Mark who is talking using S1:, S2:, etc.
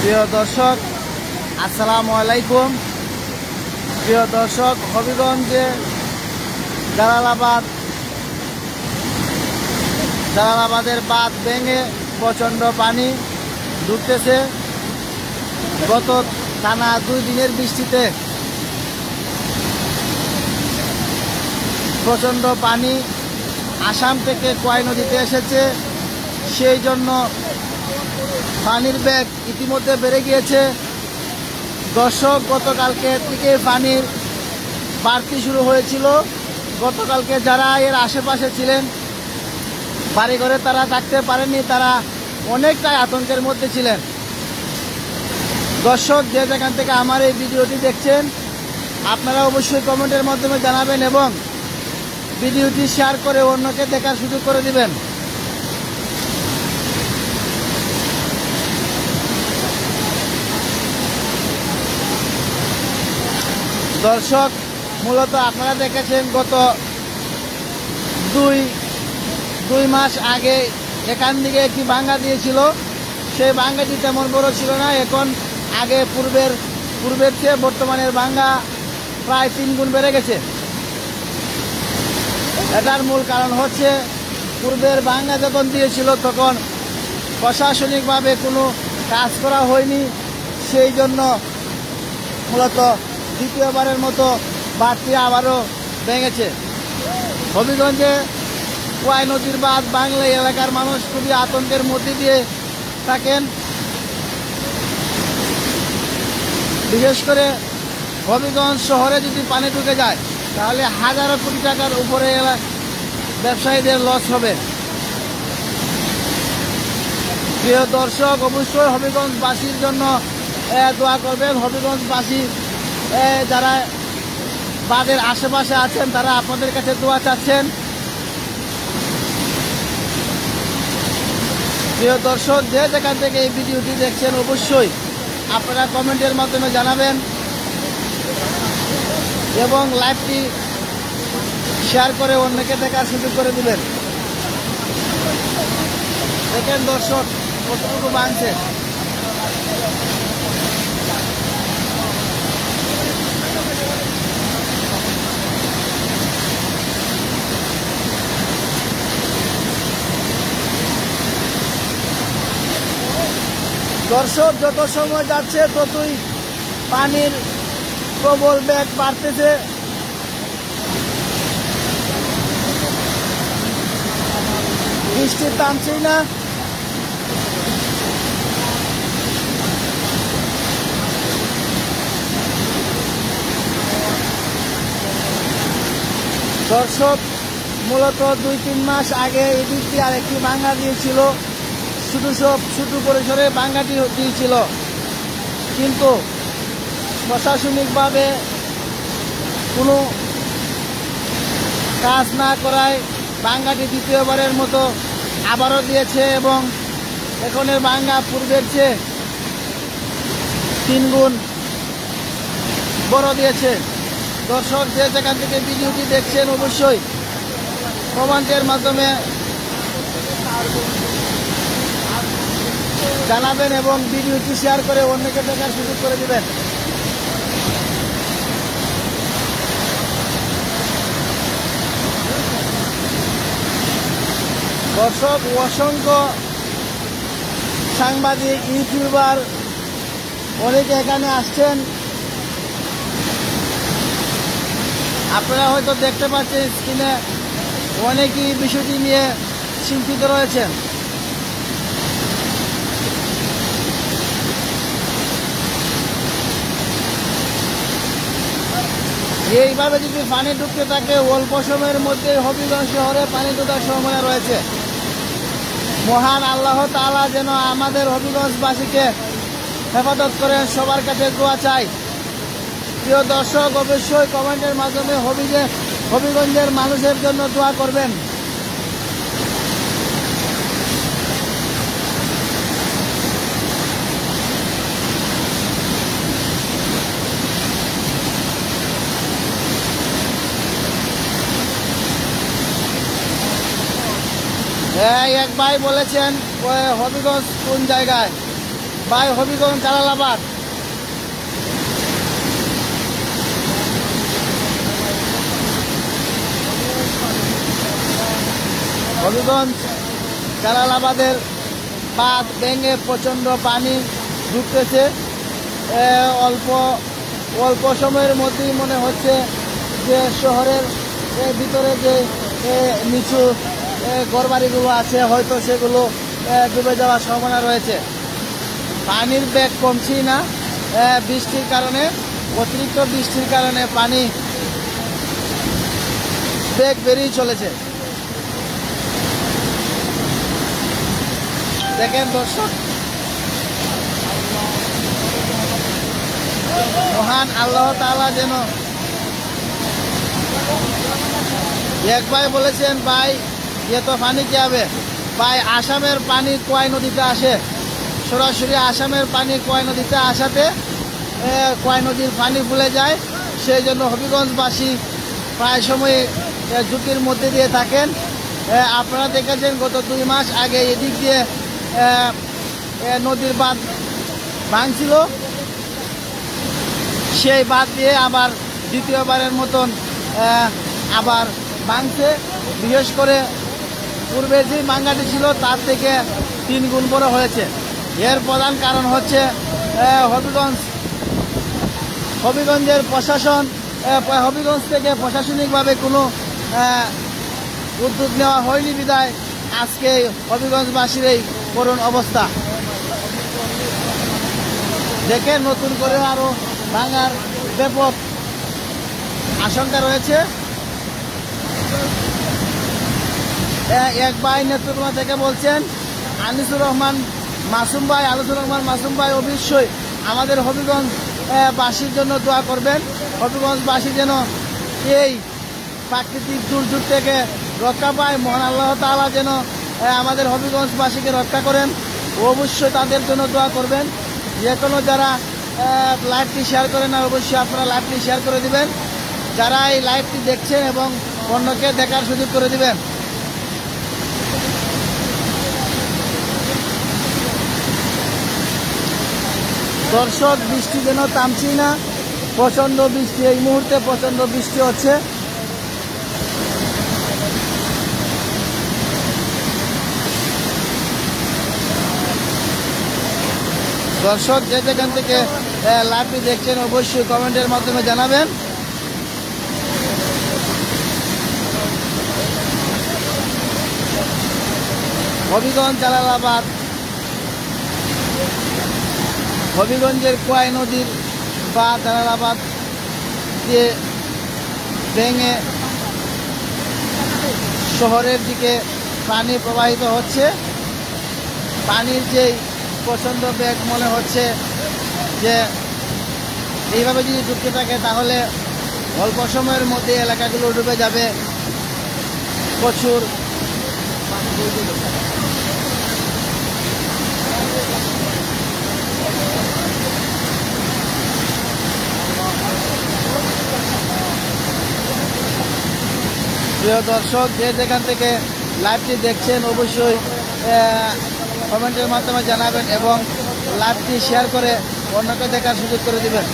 S1: প্রিয় দর্শক, আসসালামু আলাইকুম। প্রিয় দর্শক, হবিগঞ্জে জালালাবাদের বাঁধ ভেঙে প্রচণ্ড পানি ঢুকতেছে। গত টানা 2 দিনের বৃষ্টিতে প্রচণ্ড পানি আসাম থেকে কোয়াই নদীতে এসেছে, সেই জন্য পানির বেগ ইতিমধ্যে বেড়ে গিয়েছে। দর্শক, গতকালকে থেকে পানির বাড়তি শুরু হয়েছিল। গতকালকে যারা এর আশেপাশে ছিলেন, বাড়িঘরে তারা থাকতে পারেননি, তারা অনেকটাই আতঙ্কের মধ্যে ছিলেন। দর্শক, যে যেখান থেকে আমার এই ভিডিওটি দেখছেন, আপনারা অবশ্যই কমেন্টের মাধ্যমে জানাবেন এবং ভিডিওটি শেয়ার করে অন্যকে দেখার সুযোগ করে দিবেন। দর্শক, মূলত আপনারা দেখেছেন গত দুই মাস আগে এখান থেকে একটি ভাঙ্গা দিয়েছিল। সেই ভাঙ্গাটি তেমন বড় ছিল না। এখন আগে পূর্বের চেয়ে বর্তমানের ভাঙ্গা প্রায় 3 গুণ বেড়ে গেছে। এটার মূল কারণ হচ্ছে, পূর্বের ভাঙ্গা যখন দিয়েছিল তখন প্রশাসনিকভাবে কোনো কাজ করা হয়নি, সেই জন্য মূলত দ্বিতীয়বারের মতো বাঁধটি আবারও ভেঙেছে। হবিগঞ্জে কোয়াই নদীর বাঁধ ভাঙলে এলাকার মানুষ খুবই আতঙ্কের মধ্যে দিয়ে থাকেন। বিশেষ করে হবিগঞ্জ শহরে যদি পানি ঢুকে যায়, তাহলে হাজারো কোটি টাকার উপরে ব্যবসায়ীদের লস হবে। প্রিয় দর্শক, অবশ্যই হবিগঞ্জবাসীর জন্য দোয়া করবেন। হবিগঞ্জবাসী যারা বাঁধের আশেপাশে আছেন, তারা আপনাদের কাছে দোয়া চাচ্ছেন। প্রিয় দর্শক, যে যেখান থেকে এই ভিডিওটি দেখছেন, অবশ্যই আপনারা কমেন্টের মাধ্যমে জানাবেন এবং লাইভটি শেয়ার করে অন্যকে দেখার সুযোগ করে দিবেন। দেখেন দর্শক, কতটুকু ভাঙছে। দর্শক, যত সময় যাচ্ছে ততই পানির প্রবল বেগ বাড়তেছে। বৃষ্টি থামছেই না। দর্শক, মূলত 2-3 মাস আগে এই দিকটি আরেকটি ভাঙ্গা দিয়েছিল। শুধু পরিসরে ভাঙ্গাটি দিয়েছিল, কিন্তু প্রশাসনিকভাবে কোনো কাজ না করায় ভাঙ্গাটি দ্বিতীয়বারের মতো আবারও দিয়েছে এবং এখনের ভাঙ্গা পূর্বের চেয়ে 3 গুণ বড় দিয়েছে। দর্শক, যে যেখান থেকে ভিডিওটি দেখছেন, অবশ্যই কমেন্টের মাধ্যমে জানাবেন এবং ভিডিওটি শেয়ার করে অন্যকে দেখার সুযোগ করে দিবেন। দর্শক, অসংখ্য সাংবাদিক, ইউটিউবার অনেকে এখানে আসছেন। আপনারা হয়তো দেখতে পাচ্ছেন স্ক্রিনে, অনেকেই বিষয়টি নিয়ে চিন্তিত রয়েছেন। এইভাবে যদি পানি ঢুকতে থাকে, অল্প সময়ের মধ্যে হবিগঞ্জ শহরে পানি ঢোকার সম্ভাবনা রয়েছে। মহান আল্লাহ তাআলা যেন আমাদের হবিগঞ্জবাসীকে হেফাজত করেন, সবার কাছে দোয়া চাই। প্রিয় দর্শক, অবশ্যই কমেন্টের মাধ্যমে হবিগঞ্জের মানুষের জন্য দোয়া করবেন। এক ভাই বলেছেন হবিগঞ্জ কোন জায়গায়, বাই হবিগঞ্জ জালালাবাদ। হবিগঞ্জ জালালাবাদের বাঁধ ভেঙে প্রচণ্ড পানি ঢুকতেছে। অল্প অল্প সময়ের মধ্যেই মনে হচ্ছে যে শহরের ভিতরে যে নিচু ঘরবাড়িগুলো আছে হয়তো সেগুলো ডুবে যাওয়ার সম্ভাবনা রয়েছে। পানির বেগ কমছেই না, বৃষ্টির কারণে, অতিরিক্ত বৃষ্টির কারণে পানি বেগ বেড়েই চলেছে। দেখেন দর্শক, মহান আল্লাহ তাআলা যেন, এক ভাই বলেছেন, ভাই ये तो পানি কি হবে ভাই, আসামের পানি কোয়াই নদীতে আসে, সরাসরি আসামের পানি কোয়াই নদীতে আসাতে কোয়াই নদীর পানি ভুলে যায়। সেই জন্য হবিগঞ্জবাসী প্রায় সময় ঝুঁকির মধ্যে দিয়ে থাকেন। আপনারা দেখেছেন গত 2 মাস আগে এদিক দিয়ে নদীর বাঁধ ভাঙছিল, সেই বাঁধ দিয়ে আবার দ্বিতীয়বারের মতন আবার ভাঙছে। বিশেষ করে পূর্বে যে ভাঙাটি ছিল তার থেকে 3 গুণ বড় হয়েছে। এর প্রধান কারণ হচ্ছে হবিগঞ্জের প্রশাসন, হবিগঞ্জ থেকে প্রশাসনিকভাবে কোনো উদ্যোগ নেওয়া হয়নি বিধায় আজকে হবিগঞ্জবাসীর এই করুণ অবস্থা। দেখে নতুন করে আরো ভাঙার ব্যাপক আশঙ্কা রয়েছে। এক ভাই নেত্রকোনা থেকে বলছেন, আনিসুর রহমান মাসুম ভাই অবশ্যই আমাদের হবিগঞ্জ বাসীর জন্য দোয়া করবেন। হবিগঞ্জবাসী যেন এই প্রাকৃতিক দুর্যোগ থেকে রক্ষা পায়, মহান আল্লাহ তাআলা যেন আমাদের হবিগঞ্জবাসীকে রক্ষা করেন, অবশ্যই তাদের জন্য দোয়া করবেন। যে কোনো যারা লাইভটি শেয়ার করেন না, অবশ্যই আপনারা লাইভটি শেয়ার করে দিবেন। যারা এই লাইভটি দেখছেন এবং অন্যকে দেখার সুযোগ করে দিবেন। দর্শক, বৃষ্টি যেন থামছি না, প্রচণ্ড বৃষ্টি, এই মুহূর্তে প্রচণ্ড বৃষ্টি হচ্ছে। দর্শক, যে যেখান থেকে লাইভটি দেখছেন অবশ্যই কমেন্টের মাধ্যমে জানাবেন। হবিগঞ্জ জালালাবাদ, হবিগঞ্জের কোয়াই নদীর বা জালালাবাদ দিয়ে ভেঙে শহরের দিকে পানি প্রবাহিত হচ্ছে। পানির যেই প্রচণ্ড বেগ, মনে হচ্ছে যে এইভাবে যদি ঢুকতে থাকে তাহলে অল্প সময়ের মধ্যে এলাকাগুলো ডুবে যাবে। প্রচুর প্রিয় দর্শক, যে যেখান থেকে লাইভটি দেখছেন অবশ্যই কমেন্টের মাধ্যমে জানাবেন এবং লাইভটি শেয়ার করে অন্যকে দেখার সুযোগ করে দিবেন।